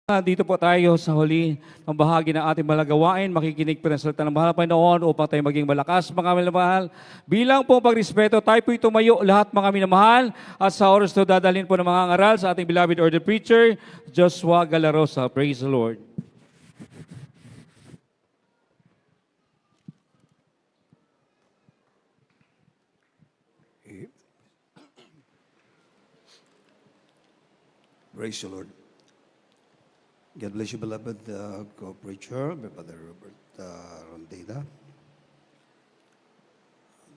Dito po tayo sa huli ng bahagi ng ating malagawain, makikinig po ng salita ng mahal na Panginoon upang tayo maging malakas, mga minamahal. Bilang pong pagrespeto, tayo po'y tumayo lahat mga minamahal at sa oras to dadalhin po ng mga ngaral sa ating beloved order preacher, Joshua Galarosa. Praise the Lord. Praise the Lord. God bless you, beloved co-preacher, my Father Robert Rondina.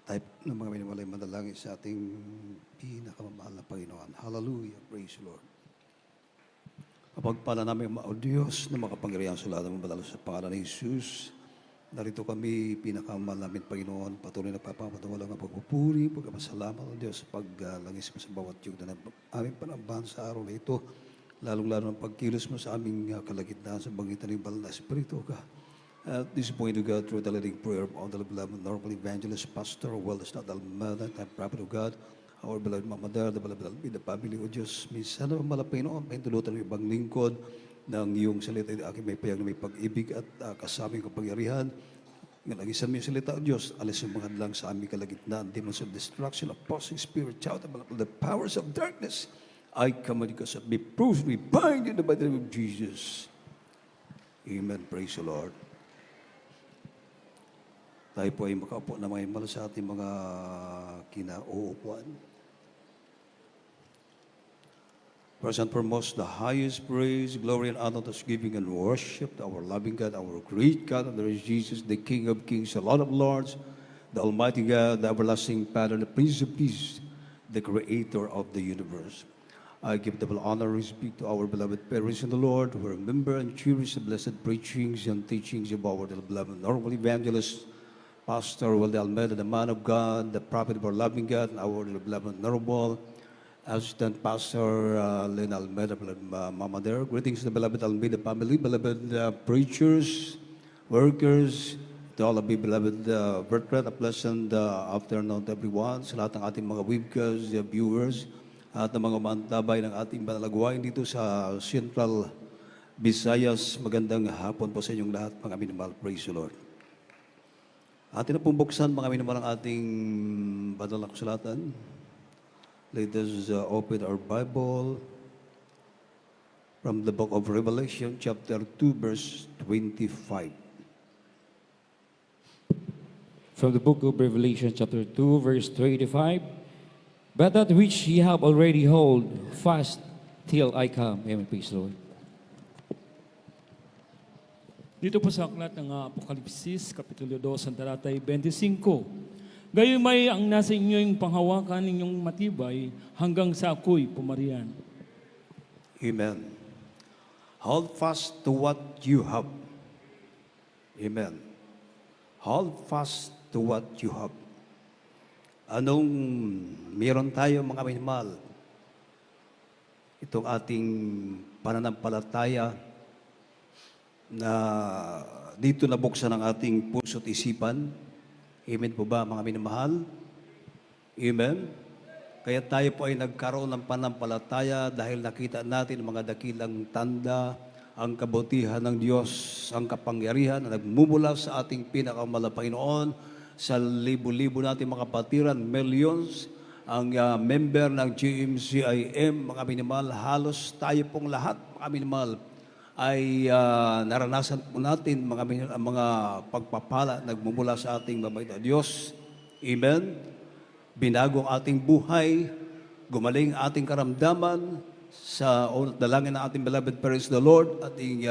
Type ng mga minamahal ay manalangin sa ating pinakamamahal na Panginoon. Hallelujah. Praise the Lord. Kapagpala namin ang Diyos na makapangyarihan sa lahat ng madalo sa pangalan ni Jesus. Narito kami, pinakamamahal namin Panginoon, patuloy na papapatawalang ang pagpupuri, pagkapasalamat ng Diyos sa paglangis mo sa bawat yugto na aming panambahan sa araw na ito. Lalong-lalo ng pagkilos mo sa aming kalagitnaan sa bangitan ng Banal na Espiritu ka. At this point to God, through the leading prayer of the beloved normal evangelist, pastor, well as not Almada, and prophet of God, our beloved Mama Dar, the beloved Albi, the family of Diyos, minsan na malapay noon, pahintulutan ng ibang lingkod ng iyong salita, aking may payag na may pag-ibig at kasaming kapangyarihan. Ngalagisan mo yung salita ng Diyos, alis yung mga hadlang sa aming kalagitnaan, demons of destruction, opposing spirit, shout about the powers of darkness. I command you to be proved, we bind in the mighty name of Jesus. Amen. Praise the Lord. Tayo po ay makaupo na mga himala sa ating mga kinauupuan. First and foremost, the highest praise, glory, and honor, thanksgiving, and worship to our loving God, our great God, and there is Jesus, the King of kings, the Lord of lords, the Almighty God, the everlasting Father, the Prince of Peace, the Creator of the universe. I give double honor and respect to our beloved parents in the Lord who remember and cherish the blessed preachings and teachings of our beloved normal evangelist, Pastor Walde Almeida, the man of God, the prophet of our loving God, and our beloved normal Assistant Pastor Len Almeida, beloved Mama there. Greetings to the beloved Almeida family, beloved preachers, workers, to all of you beloved brethren, a pleasant afternoon to everyone, sa lahat ng ating mga webcasts, viewers, at ng mga mantabay ng ating banalagwain dito sa Central Visayas. Magandang hapon po sa inyong lahat, mga minamahal. Praise the Lord. Atin na pong buksan, mga minamahal, ang ating banal na kasulatan. Let us open our Bible from the book of Revelation, chapter 2, verse 25. From the book of Revelation chapter 2 verse 25, but that which ye have already hold fast till I come. Amen. Praise the Lord. Dito po sa aklat ng Apokalipsis, Kapitulo 2, ang talatay 25. Gayumay ang nasa inyo yung panghawakan ninyong matibay hanggang sa ako'y pumarian. Amen. Hold fast to what you have. Amen. Hold fast to what you have. Anong meron tayo, mga minamahal? Itong ating pananampalataya na dito nabuksan ang ating puso't isipan. Amen po ba, mga minamahal? Amen? Kaya tayo po ay nagkaroon ng panampalataya dahil nakita natin mga dakilang tanda, ang kabutihan ng Diyos, ang kapangyarihan na nagmumula sa ating pinakamalapang Panginoon, sa libo-libo natin mga kapatiran, millions, ang member ng GMCIM, mga minamahal, halos tayo pong lahat, mga minamahal, ay naranasan po natin mga pagpapala nagmumula sa ating mabait na Diyos. Amen. Binago ang ating buhay, gumaling ang ating karamdaman sa dalangin ng ating beloved parents, the Lord, ating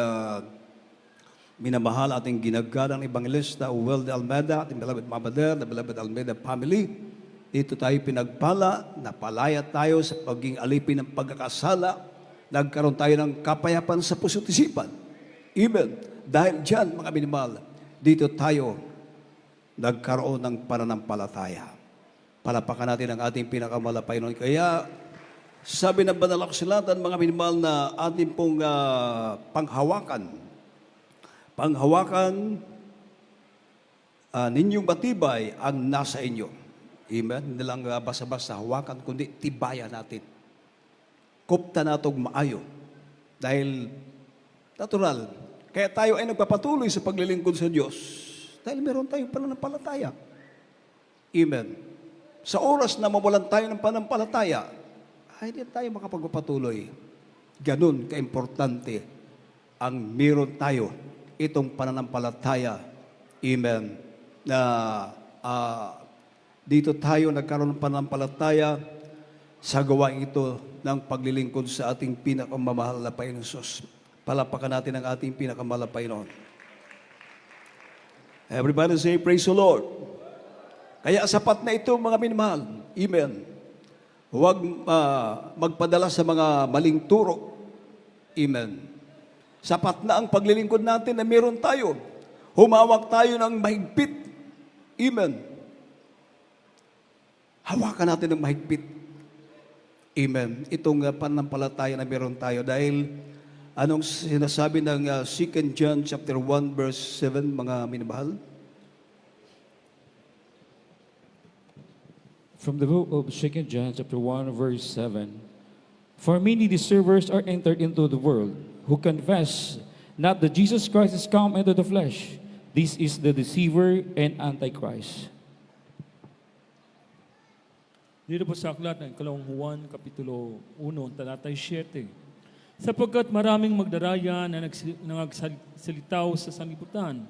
minamahal, ating ginagalang evangelista, Walde Almeida, ating beloved Mama Der, the beloved Almeida family. Dito tayo pinagpala, napalaya tayo sa pagiging alipin ng pagkakasala. Nagkaroon tayo ng kapayapan sa puso't isipan. Amen. Dahil dyan, mga minamahal, dito tayo nagkaroon ng pananampalataya. Palapakan natin ang ating pinakamalapay noon. Kaya, sabi ng banal na kasulatan, mga minamahal, na ating pong panghawakan ninyong matibay ang nasa inyo. Amen? Hindi lang basta-basta hawakan, kundi tibayan natin. Kupta na itong maayo. Dahil Natural. Kaya tayo ay nagpapatuloy sa paglilingkod sa Diyos dahil meron tayong pananampalataya. Amen. Sa oras na mawalan tayo ng pananampalataya, ay hindi tayo makapagpapatuloy. Ganun kaimportante ang meron tayo itong pananampalataya. Amen. Na dito tayo nagkaroon ng pananampalataya sa gawain ito ng paglilingkod sa ating pinakamamahal na Panginoon Sus. Palapakan natin ang ating pinakamamahal na Panginoon. Everybody say, praise the Lord. Kaya sapat na ito, mga minamahal. Amen. Huwag magpadala sa mga maling turo. Amen. Sapat na ang paglilingkod natin na meron tayo. Humawak tayo ng mahigpit. Amen. Hawakan natin ng mahigpit. Amen. Itong pananampalataya na meron tayo dahil anong sinasabi ng 2 John chapter 1 verse 7, mga minamahal? From the book of 2 John chapter 1 verse 7. For many deceivers are entered into the world, who confess not that Jesus Christ is come into the flesh. This is the deceiver and antichrist. Dito po sa aklat ng Ikalawang Juan, Kapitulo 1, talatay 7. Sapagkat maraming magdaraya na nagsalitaw sa sanlibutan,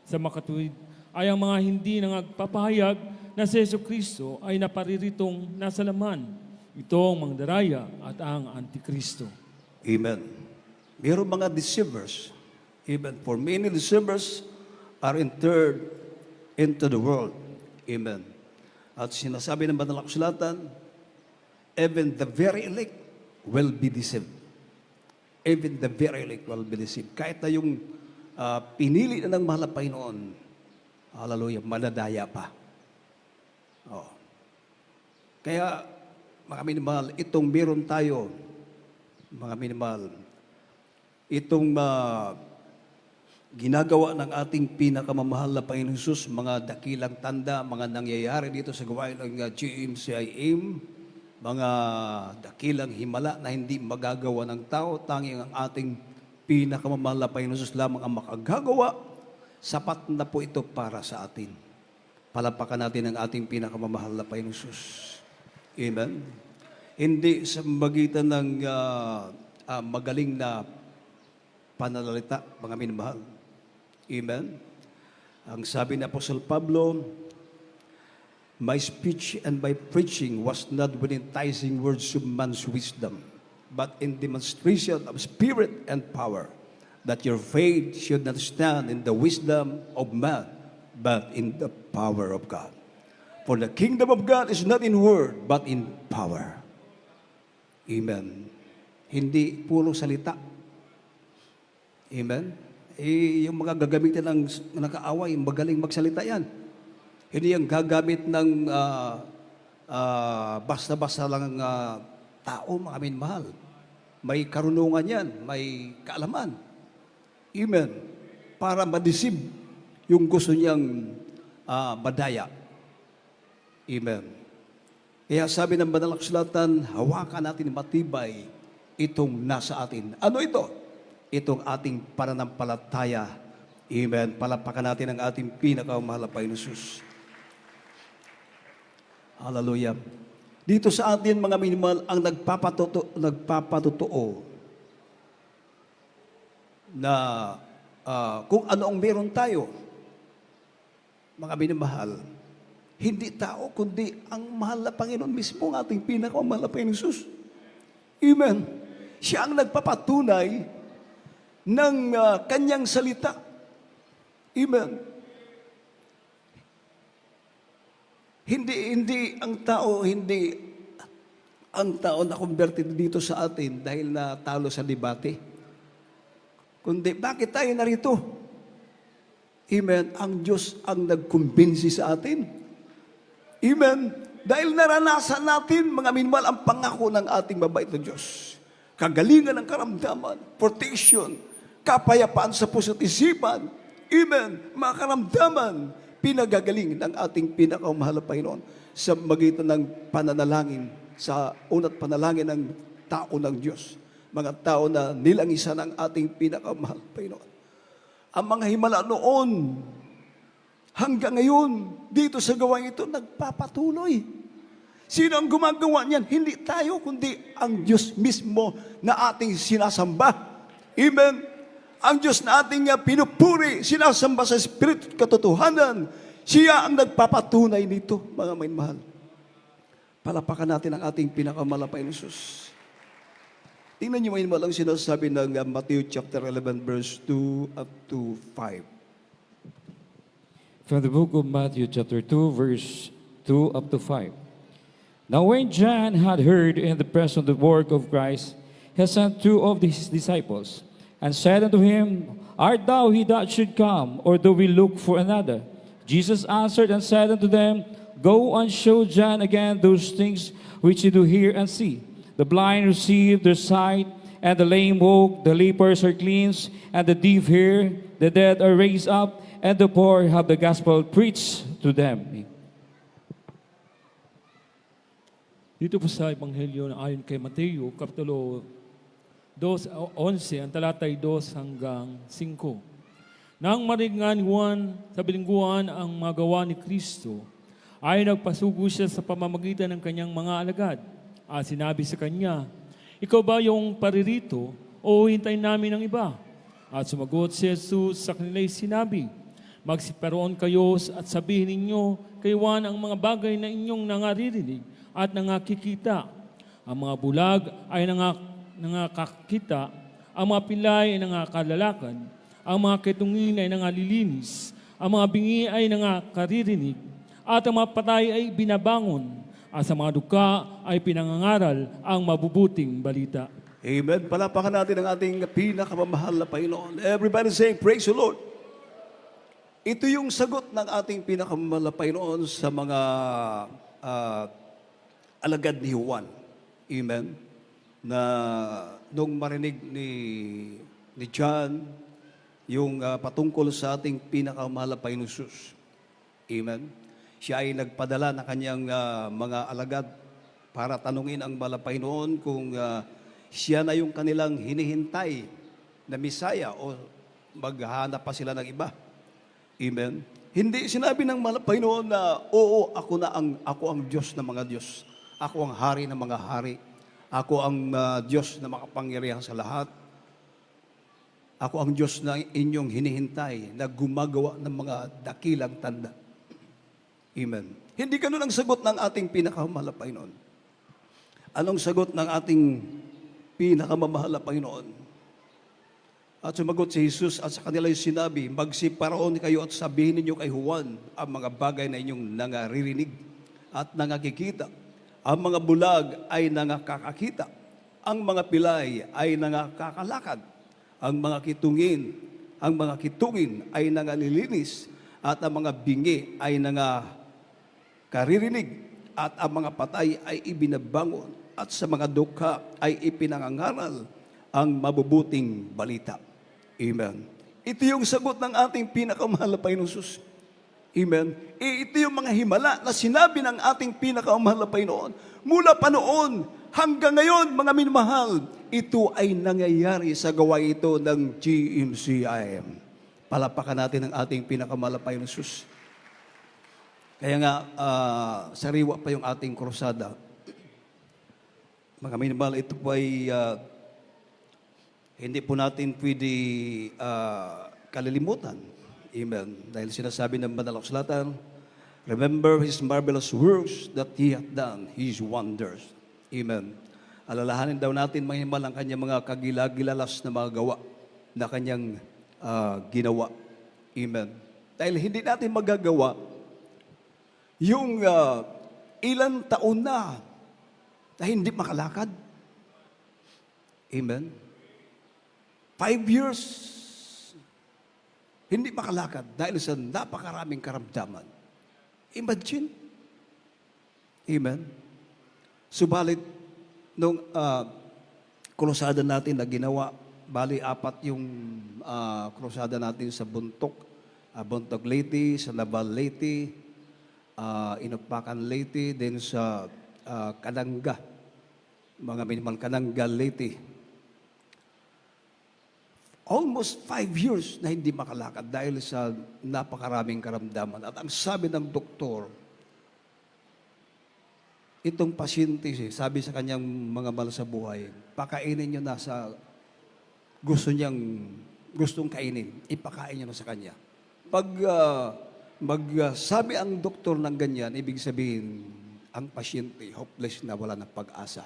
sa makatuwid ay ang mga hindi nagpapahayag na si Jesucristo ay napariritong nasa laman. Ito ang magdaraya at ang Antikristo. Amen. Mayroong mga deceivers. Amen. For many deceivers are entered into the world. Amen. At sinasabi ng Banal na Kasulatan, even the very elect will be deceived. Even the very elect will be deceived. Kahit na yung pinili na ng mahal na Panginoon, hallelujah, manadaya pa. Oh. Kaya, mga minamahal, itong meron tayo, mga minamahal, itong ginagawa ng ating pinakamamahal na Panginoon Jesus, mga dakilang tanda, mga nangyayari dito sa gawain ng GMCIM, mga dakilang himala na hindi magagawa ng tao, tanging ang ating pinakamamahal na Panginoon Jesus lamang ang makagagawa, sapat na po ito para sa atin. Palapakan natin ang ating pinakamamahal na Panginoon Jesus. Amen. Hindi sa magitan ng magaling na pananalita, mga minamahal. Amen. Ang sabi ni Apostle Pablo, my speech and my preaching was not with enticing words of man's wisdom, but in demonstration of spirit and power, that your faith should not stand in the wisdom of man, but in the power of God. For the kingdom of God is not in word, but in power. Amen. Hindi puro salita. Amen. Yung mga gagamitin ng nakaaway, magaling magsalita yan. Hindi yung gagamit ng basta-basta lang tao, mga minamahal. May karunungan yan, may kaalaman. Amen. Para madisib yung gusto niyang madaya. Amen. Kaya sabi ng Banal na Kasulatan, hawakan natin matibay itong nasa atin. Ano ito? Itong ating pananampalataya. Amen. Palapakan natin ang ating pinakamahal na Panginoon Jesus. Hallelujah. Dito sa atin, mga minimal, ang nagpapatotoo na kung ano ang meron tayo, mga minamahal, hindi tao, kundi ang mahal na Panginoon mismo, ang ating pinakamahal na Panginoon Jesus. Amen. Siya ang nagpapatunay ng kanyang salita. Amen. Hindi ang tao na converted dito sa atin dahil natalo sa debate. Kundi, bakit tayo narito? Amen. Ang Diyos ang nagkumbinsi sa atin. Amen. Dahil naranasan natin, mga minmal, ang pangako ng ating mabait na Diyos. Kagalingan ng karamdaman, protection, kapayapaan sa puso't isipan. Amen. Mga karamdaman, pinagagaling ng ating pinakamahal na Panginoon sa magitan ng pananalangin, sa unat panalangin ng tao ng Diyos. mga tao na nilangisan ng ating pinakamahal, Panginoon. Ang mga himala noon, hanggang ngayon, dito sa gawain ito, nagpapatuloy. Sino ang gumagawa niyan? Hindi tayo, kundi ang Diyos mismo na ating sinasamba. Amen. Ang Diyos na ating pinupuri, sinasamba sa Espiritu at katotohanan. Siya ang nagpapatunay nito, mga minamahal. Palapakan natin ang ating pinakamalapay na Jesus. Tingnan niyo may malang sinasabi ng Matthew chapter 11 verse 2 up to 5. From the book of Matthew chapter 2 verse 2 up to 5. Now when John had heard in the press of the work of Christ, he sent two of his disciples, and said unto him, Art thou he that should come, or do we look for another? Jesus answered and said unto them, Go and show John again those things which you do hear and see. The blind receive their sight, and the lame walk, the lepers are cleansed, and the deaf hear, the dead are raised up, and the poor have the gospel preached to them. Dito po sa Ebanghelyo na ayon kay Mateo, Kapitulo 2:11, ang talatay 2 hanggang 5. Nang maringan ni Juan sa bilingguan ang mga gawa ni Kristo, ay nagpasugo siya sa pamamagitan ng kanyang mga alagad. At sinabi sa kanya, Ikaw ba yung paririto o hintayin namin ng iba? At sumagot si Jesus sa kanila'y sinabi, Magsiparoon kayo at sabihin ninyo kay Juan ang mga bagay na inyong nangaririnig at nangakikita. Ang mga bulag ay nangakakita, ang mga pilay ay nangakalalakan, ang mga ketungin ay nangalilinis, ang mga bingi ay nangakaririnig, at ang mga patay ay binabangon, at sa mga duka ay pinangangaral ang mabubuting balita. Amen. Palapakan natin ang ating pinakamamahal na Panginoon. Everybody saying, Praise the Lord. Ito yung sagot ng ating pinakamamahal na Panginoon sa mga alagad ni Juan. Amen. Na nung marinig ni John yung patungkol sa ating pinakamahal na Panginoon Jesus. Amen. Siya ay nagpadala ng kanyang mga alagad para tanungin ang malapay noon kung siya na yung kanilang hinihintay na Misaya o maghanap pa sila ng iba. Amen. Hindi sinabi ng malapay noon na, oo, ako ang Diyos ng mga Diyos. Ako ang hari ng mga hari. Ako ang Diyos na makapangyarihan sa lahat. Ako ang Diyos na inyong hinihintay na gumagawa ng mga dakilang tanda. Amen. Hindi ganun ang sagot ng ating pinakamamahal na Panginoon. Anong sagot ng ating pinakamamahal na Panginoon? At sumagot si Jesus at sa kanila yung sinabi, Magsiparoon kayo at sabihin ninyo kay Juan ang mga bagay na inyong nangaririnig at nangakikita. Ang mga bulag ay nangakakakita. Ang mga pilay ay nangakakalakad. Ang mga kitungin ay nangalilinis. At ang mga bingi ay karirinig at ang mga patay ay ibinabangon at sa mga dukha ay ipinangangaral ang mabubuting balita. Amen. Ito yung sagot ng ating pinakamahal na Panginoon Jesus. Amen. Ito yung mga himala na sinabi ng ating pinakamahal na Panginoon. Mula pa noon hanggang ngayon, mga minamahal, ito ay nangyayari sa gawain ito ng GMCIM. Palapakan natin ang ating pinakamahal na Panginoon Jesus. Kaya nga, sariwa pa yung ating krusada. Mga minamahal, ito po ay hindi po natin pwede kalilimutan. Amen. Dahil sinasabi ng Banal na Kasulatan, Remember His marvelous works that He hath done, His wonders. Amen. Alalahanin daw natin mga himal ang kanyang mga kagilagilalas na mga gawa na kanyang ginawa. Amen. Dahil hindi natin magagawa yung ilang taon na hindi makalakad. Amen. 5 years hindi makalakad dahil sa napakaraming karamdaman. Imagine. Amen. Subalit, nung krusada natin na ginawa, bali 4 yung krusada natin sa Buntok, Buntok Leyte, sa Naval Leyte, Inupakan Leyte, then sa Kananga, mga minimal Kananga Leyte. almost 5 years na hindi makalakad dahil sa napakaraming karamdaman. At ang sabi ng doktor, itong pasyente, sabi sa kanyang mga mahal sa buhay, pakainin niyo na sa gustong kainin, ipakain niyo na sa kanya. Pag magsabi ang doktor ng ganyan, ibig sabihin, ang pasyente, hopeless na, wala ng pag-asa.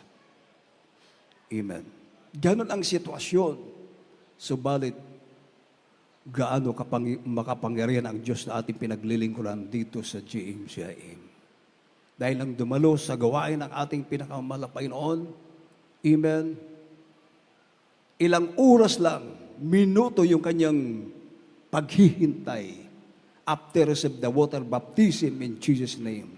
Amen. Ganon ang sitwasyon. Subalit, gaano makapangyarihan ang Diyos na ating pinaglilingkuran dito sa GMCIM. Dahil nang dumalo sa gawain ng ating pinakamahal na Panginoon, amen, ilang oras lang, minuto yung kanyang paghihintay after receive the water baptism in Jesus' name.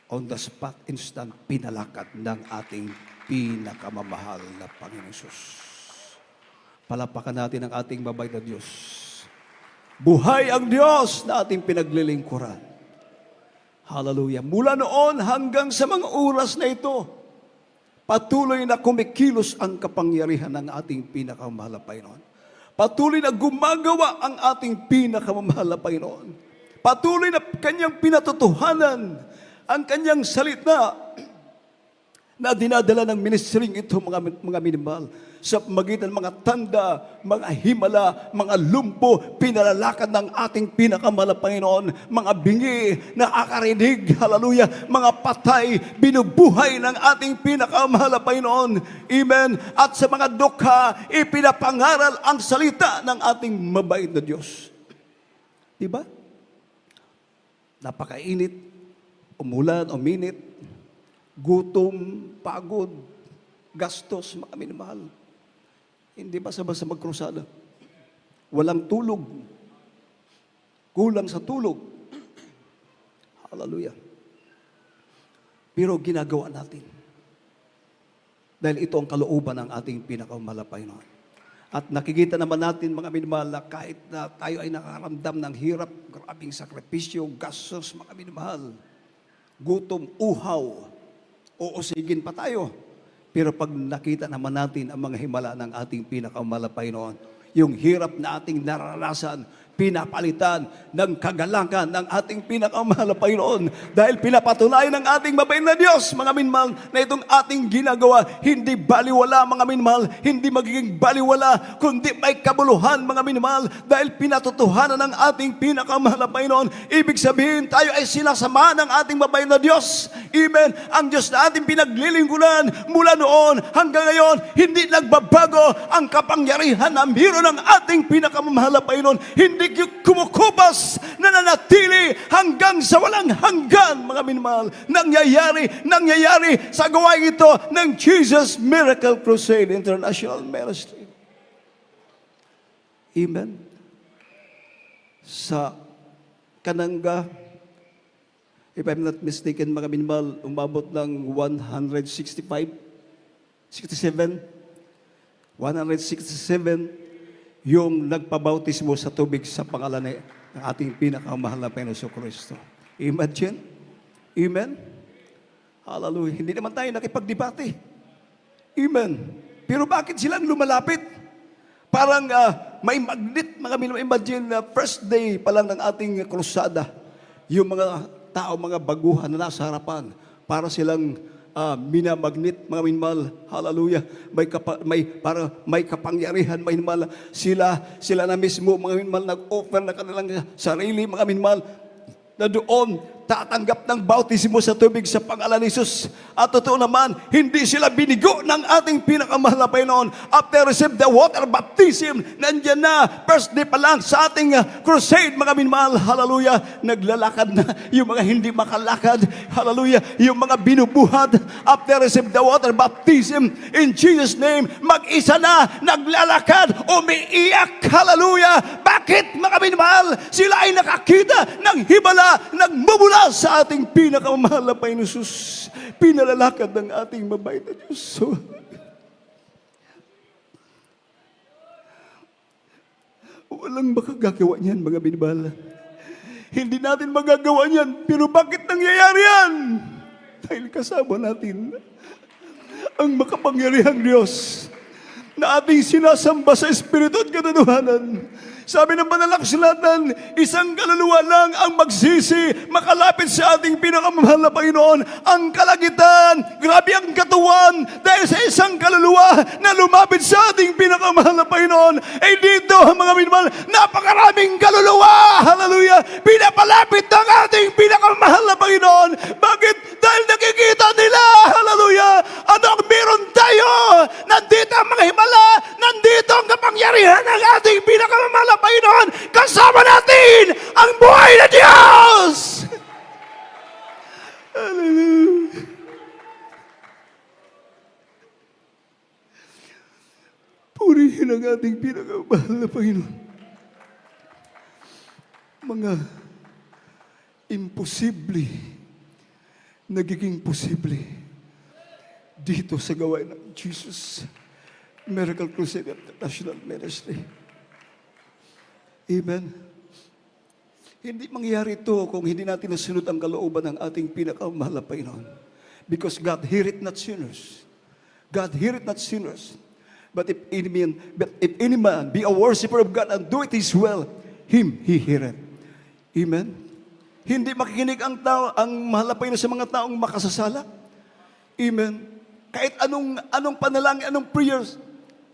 On the spot, instant, pinalakad ng ating pinakamamahal na Panginoon Jesus. Palapakan natin ang ating mabait na Diyos. Buhay ang Diyos na ating pinaglilingkuran. Hallelujah. Mula noon hanggang sa mga oras na ito, patuloy na kumikilos ang kapangyarihan ng ating pinakamamahal na Panginoon. Patuloy na gumagawa ang ating pinakamamahal na Panginoon. Patuloy na kanyang pinatotohanan ang kanyang salita na dinadala ng ministering ito, mga minimal. Sa magitan mga tanda, mga himala, mga lumpo, pinalalakad ng ating pinakamahal na Panginoon. Mga bingi, nakakarinig, hallelujah, mga patay, binubuhay ng ating pinakamahal na Panginoon. Amen. At sa mga dukha, ipinapangaral ang salita ng ating mabait na Diyos. Diba? Napakainit, umulan, uminit, gutom, pagod, gastos, mga minamahal. Hindi basta-basta magkrusada. Walang tulog. Kulang sa tulog. Hallelujah. Pero ginagawa natin. Dahil ito ang kalooban ng ating pinakamahal na Panginoon. At nakikita naman natin, mga minamahal, na kahit na tayo ay nakaramdam ng hirap, grabing sakripisyo, gastos, mga minamahal, gutom, uhaw, uusigin pa tayo. Pero pag nakita naman natin ang mga himala ng ating pinakamahal na Panginoon, yung hirap na ating naranasan, pinapalitan ng kagalakan ng ating pinakamahal na Panginoon. Dahil pinapatunayan ng ating mabait na Diyos, mga minmahal, na itong ating ginagawa, hindi baliwala, mga minmahal, hindi magiging baliwala, kundi may kabuluhan, mga minmahal, dahil pinatotohanan ng ating pinakamahal na Panginoon. Ibig sabihin, tayo ay sinasama ng ating mabait na Diyos. Amen. Ang Diyos na ating pinaglilingkuran mula noon hanggang ngayon, hindi nagbabago ang kapangyarihan na meron ng ating pinakamamahal na Panginoon. Hindi kumukupas, nananatili hanggang sa walang hanggan, mga minamahal. Nangyayari sa gawain ito ng Jesus Miracle Crusade International Ministry. Amen. Sa Kananga, if I'm not mistaken, mga minamahal, umabot ng 167 yung nagpabautismo sa tubig sa pangalan ng ating pinakamahal na Panginoon Kristo. Imagine? Amen? Hallelujah. Hindi naman tayo nakipagdebate. Amen. Pero bakit silang lumalapit? Parang may magnet, mga imagine na first day pa lang ng ating krusada, yung mga tao, mga baguhan na nasa harapan, para silang minamagnet, mga minmal, hallelujah, may kapangyarihan, mga minmal, sila na mismo, mga minmal, nag-offer na kanilang sarili, mga minmal, na doon tatanggap ng bautismo sa tubig sa pangalan ni Jesus. At totoo naman, hindi sila binigo ng ating pinakamahal na Panginoon. After receive the water baptism, nandyan na, first day pa lang sa ating crusade, mga minmahal, hallelujah, naglalakad na yung mga hindi makalakad, hallelujah, yung mga binubuhat, after receive the water baptism, in Jesus' name, mag-isa na, naglalakad, umiiyak, hallelujah. Bakit, mga minmahal? Sila ay nakakita ng himala, nagmumula sa ating pinakamahal na Panginoon Jesus, pinalalakad ng ating mabait na Diyos. So, walang makagagawa niyan, mga binibala. Hindi natin magagawa niyan, pero bakit nangyayari yan? Dahil kasama natin ang makapangyarihang Diyos na ating sinasamba sa Espiritu at katotohanan. Sabi ng banal na kasulatan, isang kaluluwa lang ang magsisi, makalapit sa ating pinakamamahal na Panginoon. Ang kalagitan, grabe ang katuwan, dahil sa isang kaluluwa na lumapit sa ating pinakamamahal na Panginoon. Eh dito, mga minamahal, napakaraming kaluluwa, hallelujah, pinapalapit ng ating pinakamamahal na Panginoon. Bakit? Dahil nakikita nila, hallelujah, ano ang meron tayo. Nandito ang mga himala, nandito ang kapangyarihan ng ating pinakamamahal na Panginoon. Kasama natin ang buhay na Diyos. Hallelujah. Purihin ang ating pinakamahal na Panginoon. Mga imposible, nagiging posible dito sa gawain ng Jesus Miracle Crusade International Ministry. Amen. Hindi mangyayari ito kung hindi natin nasunod ang kalooban ng ating pinakamahal na Panginoon. Because God heareth not sinners. God heareth not sinners. But if any man be a worshiper of God and do it His will, him He heareth. Amen. Hindi makikinig ang tao, ang mahal na Panginoon sa mga taong makasasala. Amen. Kahit anong panalangin, anong prayers.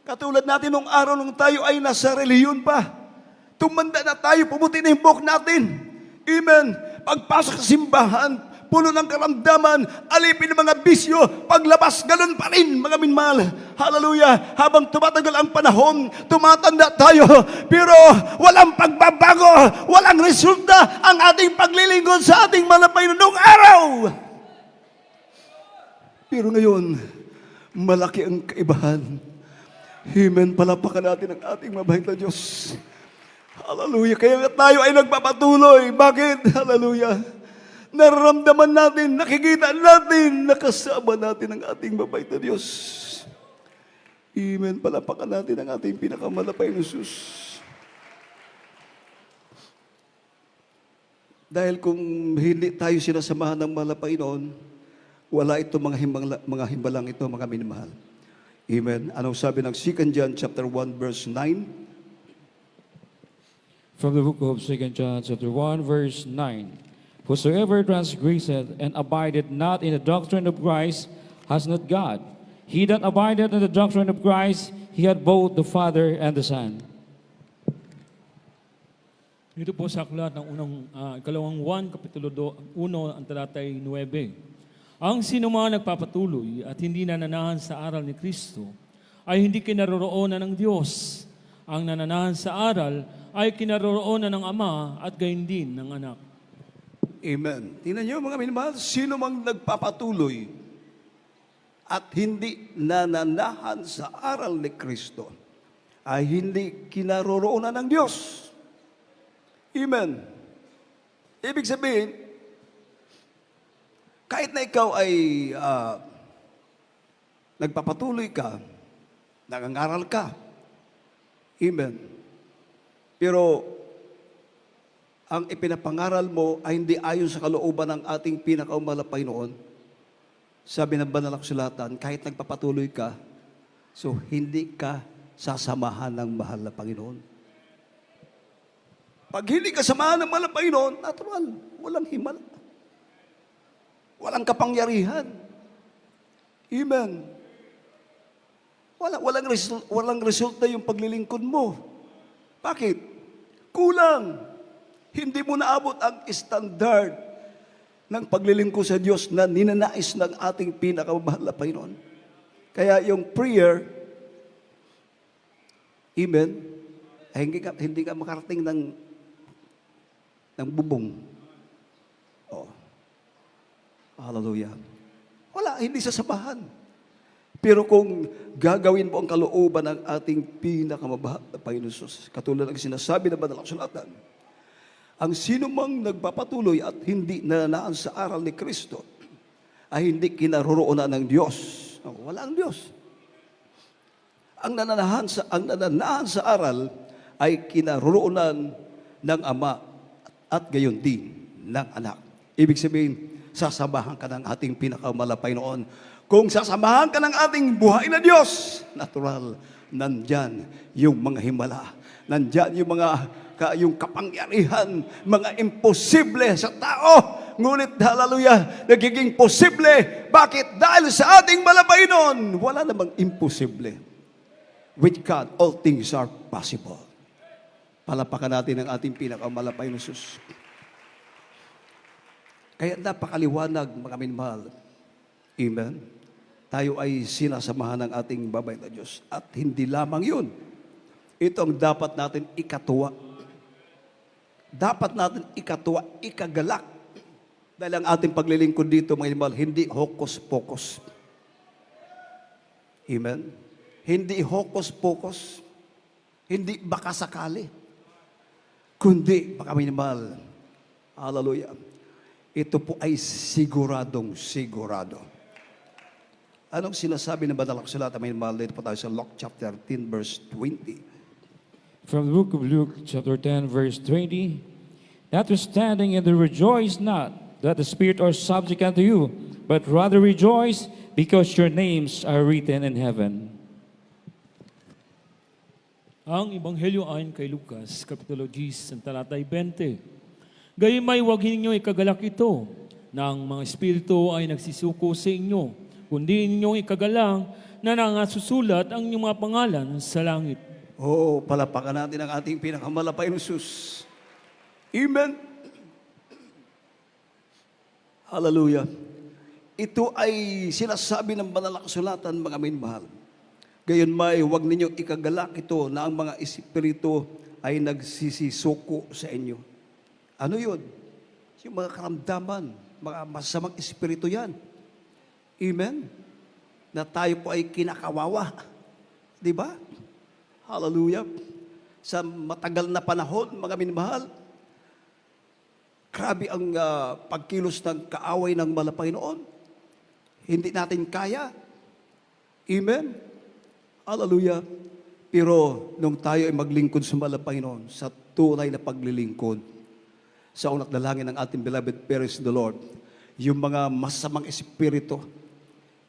Katulad natin nung araw nung tayo ay nasa reliyon pa. Tumanda na tayo, pumuti na yung buhok natin. Amen. Pagpasok sa simbahan, puno ng karamdaman, alipin ng mga bisyo, paglabas, ganun pa rin, mga minmahal. Hallelujah. Habang tumatagal ang panahon, tumatanda tayo, pero walang pagbabago, walang resulta ang ating paglilingkod sa ating malapay nung araw. Pero ngayon, malaki ang kaibahan. Amen. Palapakan natin ang ating mabait na Diyos. Hallelujah. Kaya nga tayo ay nagpapatuloy. Bakit? Hallelujah. Nararamdaman natin, nakikita natin, nakasama natin ang ating mabait na Diyos. Amen. Palapakan natin ang ating pinakamalapay na Jesus. Dahil kung hindi tayo sinasamahan ng malapay noon, wala ito mga himbalang ito, mga minamahal. Amen. Anong sabi ng 2 John chapter 1 verse 9? From the book of 2 John chapter 1 verse 9. Whosoever transgresseth and abideth not in the doctrine of Christ has not God. He that abideth in the doctrine of Christ, he hath both the Father and the Son. Dito po sa aklat ng ikalawang 1, kapitulo 1, ang talatay 9. Ang sinumang nagpapatuloy at hindi nananahan sa aral ni Kristo ay hindi kinaroroonan ng Diyos. Ang nananahan sa aral ay kinaroroonan ng Ama at gayon din ng Anak. Amen. Tingnan niyo mga minamahal, sino mang nagpapatuloy at hindi nananahan sa aral ni Kristo ay hindi kinaroroonan ng Diyos. Amen. Ibig sabihin, kahit na ikaw ay nagpapatuloy ka, nangangaral ka, amen. Pero ang ipinapangaral mo ay hindi ayon sa kalooban ng ating pinakaumalapay noon. Sabi ng banal na kasulatan, kahit nagpapatuloy ka, so hindi ka sasamahan ng mahal na Panginoon. Pag hindi ka samahan ng mahal na Panginoon, natural, walang himala. Walang kapangyarihan. Amen. Walang resulta yung paglilingkod mo. Bakit? Kulang. Hindi mo naabot ang standard ng paglilingkod sa Diyos na ninanais ng ating pinakamahal na Panginoon. Kaya yung prayer, amen, ay hindi ka makarating ng bubong. Oh. Hallelujah. Wala, hindi sasamahan. Pero kung gagawin mo ang kalooban ng ating pinakamabahal na Panginoon Jesus, katulad ng sinasabi ng banal na kasulatan, ang sino mang nagpapatuloy at hindi nananaan sa aral ni Kristo ay hindi kinaroroonan ng Diyos. Wala ang Diyos. Ang nananahan sa aral ay kinaroroonan ng Ama at gayon din ng Anak. Ibig sabihin, sasamahan ka ng ating pinakamalapay noon. Kung sasamahan ka ng ating buhay na Diyos, natural, nandyan yung mga himala. Nandyan yung kapangyarihan, mga imposible sa tao. Ngunit, hallelujah, nagiging posible. Bakit? Dahil sa ating malapainon, wala namang imposible. With God, all things are possible. Palapakan natin ang ating pinakamalapay na Sus. Kaya napakaliwanag, mga minmahal. Amen. Tayo ay sinasamahan ng ating babay na Diyos. At hindi lamang yun. Ito ang dapat natin ikatuwa. Dapat natin ikatuwa, ikagalak. Dahil ang ating paglilingkod dito, mga minmahal, hindi hokus-pokus. Amen. Hindi hokus-pokus. Hindi baka sakali. Kundi, mga minmahal, hallelujah, ito po ay siguradong sigurado. Anong sinasabi ng banal na kasulatan? May mahal dito po tayo sa Luke chapter 10 verse 20. From the book of Luke, chapter 10, verse 20, notwithstanding, and rejoice not that the Spirit are subject unto you, but rather rejoice because your names are written in heaven. Ang Ebanghelyo ayon kay Lucas, Kapitulo 10, talatay 20. Gayunmay huwag ninyo ikagalak ito, na ang mga espiritu ay nagsisuko sa inyo, kundi ninyong ikagalang na nangasusulat ang inyong mga pangalan sa langit. Oo, palapakan natin ang ating pinakamalapay na Sus. Amen. Hallelujah. Ito ay sinasabi ng banal na kasulatan, mga minmahal. Gayunmay huwag ninyong ikagalak ito, na ang mga espiritu ay nagsisisuko sa inyo. Ano yun? Yung mga karamdaman, mga masamang espiritu yan. Amen? Na tayo po ay kinakawawa. Di ba? Hallelujah. Sa matagal na panahon, mga minmahal, grabe ang pagkilos ng kaaway ng malapay noon. Hindi natin kaya. Amen? Hallelujah. Pero nung tayo ay maglingkod sa malapay noon, sa tunay na paglilingkod, sa unat dalangin ng ating beloved parents, the Lord, yung mga masamang espiritu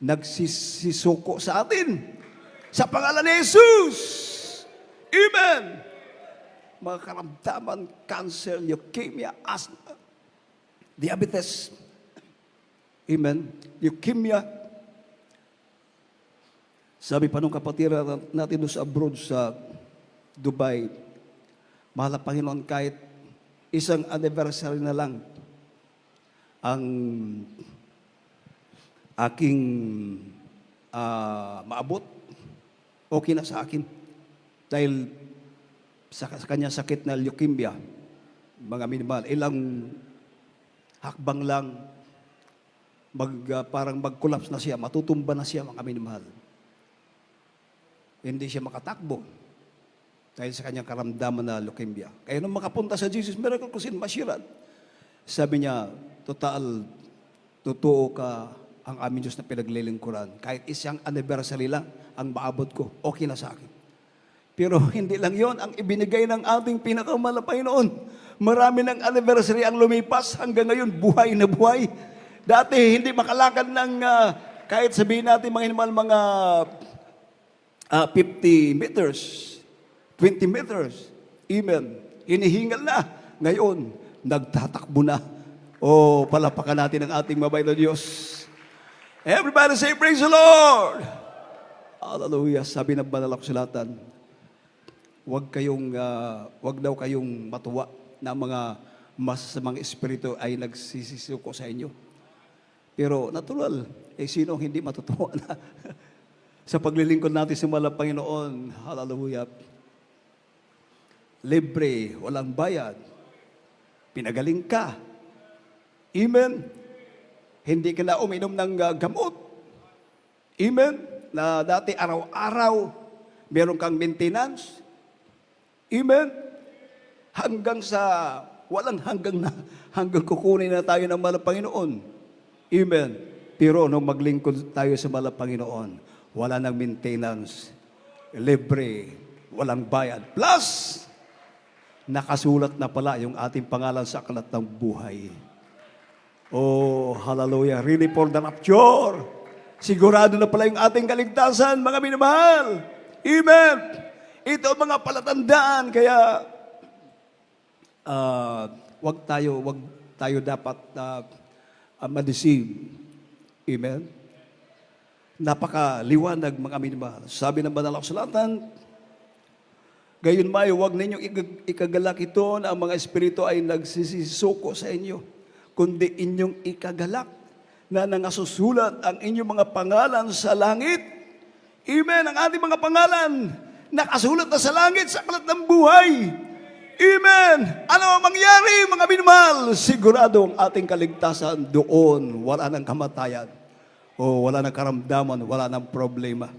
nagsisisuko sa atin sa pangalan ni Jesus. Amen. Mga karamdaman, cancer, leukemia, asthma, diabetes. Amen. Leukemia. Sabi pa nung kapatid natin doon sa abroad sa Dubai, mahal na Panginoon, kahit isang anniversary na lang ang aking maabot, okay na sa akin. Dahil sa kanya sakit na leukemia, mga minimal, ilang hakbang lang, parang mag-collapse na siya, matutumba na siya, mga minimal. Hindi siya makatakbo dahil sa kanyang karamdaman na leukemia. Kaya nung makapunta sa Jesus Miracle Crusade, Mashiran, sabi niya, totoo ka ang aming Diyos na pinaglilingkuran. Kahit isang anniversary lang ang maabot ko, okay na sa akin. Pero hindi lang yon ang ibinigay ng ating pinakamalapay noon. Marami ng anniversary ang lumipas hanggang ngayon, buhay na buhay. Dati hindi makalakad ng, kahit sabihin natin mga 50 meters, 20 meters. Amen. Hinihingal na. Ngayon, nagtatakbo na. Oh, palapakan natin ang ating mabait na Diyos. Everybody say, praise the Lord! Hallelujah. Sabi ng banal na kasulatan, wag daw kayong matuwa na mga masasamang espiritu ay nagsisisuko sa inyo. Pero natural, sino hindi matutuwa na sa paglilingkod natin sa mahal na Panginoon? Hallelujah. Libre, walang bayad. Pinagaling ka. Amen. Hindi ka na uminom ng gamot. Amen. Na dati araw-araw, meron kang maintenance. Amen. Hanggang sa, walang hanggang kukunin na tayo ng mahal na Panginoon. Amen. Pero nung maglingkod tayo sa mahal na Panginoon, wala nang maintenance. Libre, walang bayad. Plus, nakasulat na pala yung ating pangalan sa aklat ng buhay. Oh, hallelujah. Really for the rapture. Sigurado na pala yung ating kaligtasan, mga minamahal. Amen. Ito ang mga palatandaan. Kaya, wag tayo dapat ma-deceive. Amen. Napakaliwanag, mga minamahal. Sabi ng banal na kasulatan, gayon may huwag ninyong ikagalak ito na ang mga espiritu ay nagsisisuko sa inyo, kundi inyong ikagalak na nangasusulat ang inyong mga pangalan sa langit. Amen. Ang ating mga pangalan nakasulat na sa langit sa aklat ng buhay. Amen. Ano ang mangyari, mga minamahal? Siguradong ating kaligtasan doon. Wala nang kamatayan. O wala nang karamdaman. Wala nang problema.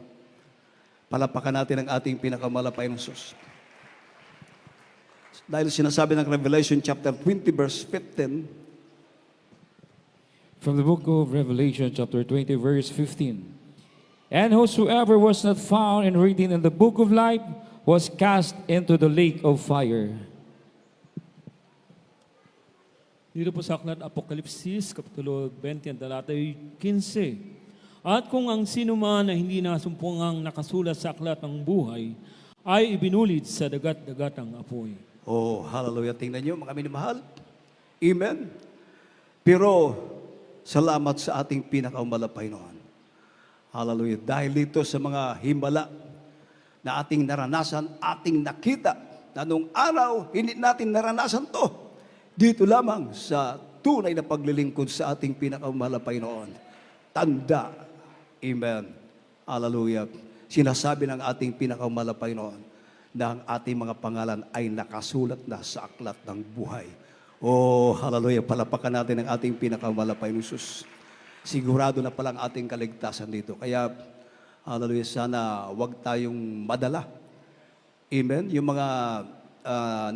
Palapakan natin ang ating pinakamalapay ng Diyos. Dahil sinasabi ng Revelation chapter 20 verse 15, From the book of Revelation, chapter 20, verse 15. And whosoever was not found and written in the book of life was cast into the lake of fire. Dito po sa aklat Apokalipsis, Kapitulo 20, ang talatay 15. At kung ang sino man na hindi nasumpungang nakasulat sa aklat ng buhay, ay ibinulid sa dagat-dagatang apoy. oh, hallelujah. Tingnan niyo, mga minamahal. Amen. Pero, salamat sa ating pinakamalapay noon. Hallelujah. Dahil dito sa mga himala na ating naranasan, ating nakita, na nung araw, hindi natin naranasan to. Dito lamang sa tunay na paglilingkod sa ating pinakamalapay noon. Tanda. Amen. Hallelujah. Sinasabi ng ating pinakamalapay noon na ang ating mga pangalan ay nakasulat na sa aklat ng buhay. Oh, hallelujah. Palapakan natin ang ating pinakamalapay ng Diyos. Sigurado na palang ating kaligtasan dito. Kaya, hallelujah, sana wag tayong madala. Amen? Yung mga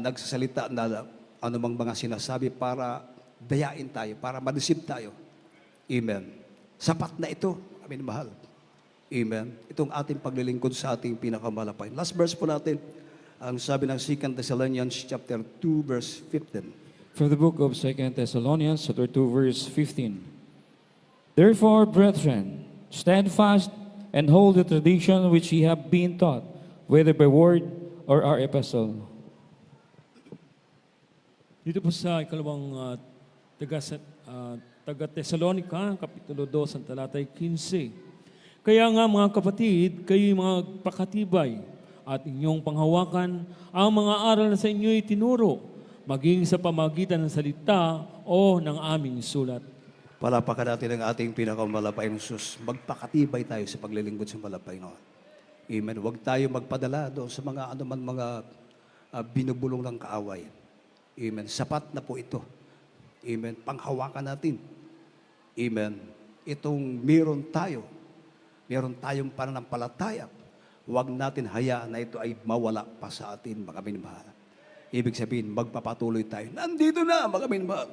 nagsasalita na anumang mga sinasabi para dayain tayo, para madisip tayo. Amen. Sapat na ito. Amen, mahal. Amen. Itong ating paglilingkod sa ating pinakamalapay. Last verse po natin. Ang sabi ng 2 Thessalonians chapter 2 verse 15. From the book of 2 Thessalonians, chapter 2, verse 15. Therefore, brethren, stand fast and hold the tradition which ye have been taught, whether by word or our epistle. Dito po sa ikalawang taga-Tesalonica, Kapitulo 2, ang talatay 15. Kaya nga mga kapatid, kayo'y mga pakatibay at inyong panghawakan ang mga aral na sa inyo'y tinuro, maging sa pamagitan ng salita o ng aming sulat. Palapakan natin ang ating pinakamalapay ng Diyos. Magpakatibay tayo sa paglilingkod sa malapay noon. Amen. Huwag tayo magpadala doon sa mga anuman mga binubulong ng kaaway. Amen. Sapat na po ito. Amen. Panghawakan natin. Amen. Itong meron tayong pananampalataya. Huwag natin hayaan na ito ay mawala pa sa atin, mga minamahal. Ibig sabihin, magpapatuloy tayo. Nandito na, mga minamahal.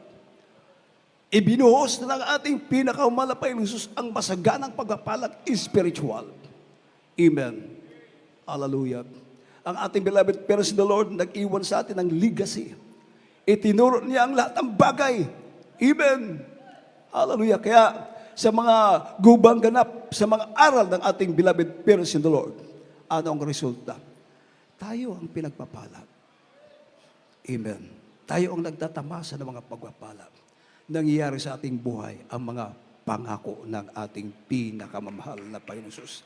Ibinuhos na ng ating pinakamalapay ng Diyos ang masaganang pagpapalag spiritual. Amen. Hallelujah. Ang ating beloved parents in the Lord, nag-iwan sa atin ng legacy. Itinuro niya ang lahat ng bagay. Amen. Hallelujah. Kaya sa mga gubang ganap, sa mga aral ng ating beloved parents in the Lord, ano ang resulta? Tayo ang pinagpapalag. Amen. Tayo ang nagtatamasa ng mga pagpapalag. Nangyayari sa ating buhay ang mga pangako ng ating pinakamamahal na Panginoon Diyos.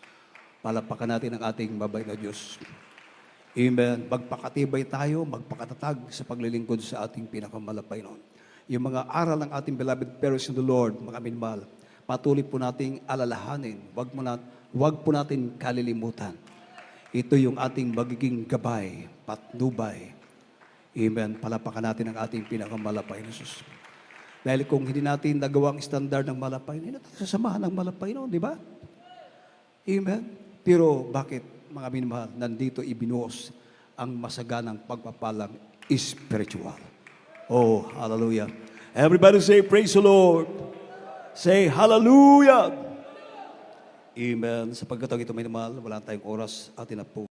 Palapakan natin ang ating mabay na Diyos. Amen. Magpakatibay tayo, magpakatatag sa paglilingkod sa ating pinakamalapay noon. Yung mga aral ng ating beloved parents in the Lord, mga minmahal, patuloy po nating alalahanin. Wag po natin kalilimutan. Ito yung ating magiging gabay, patnubay. Amen. Palapakan natin ang ating pinakamalapay na Diyos. Dahil kung hindi natin nagawang standard ng malapay, hindi natin sasamahan ng malapay noon, di ba? Amen. Pero bakit, mga minamahal, nandito ibinuhos ang masaganang pagpapalang spiritual. Oh, hallelujah. Everybody say, praise the Lord. Say, hallelujah. Amen. Sapagkat ito, minamahal, wala tayong oras, atin na po.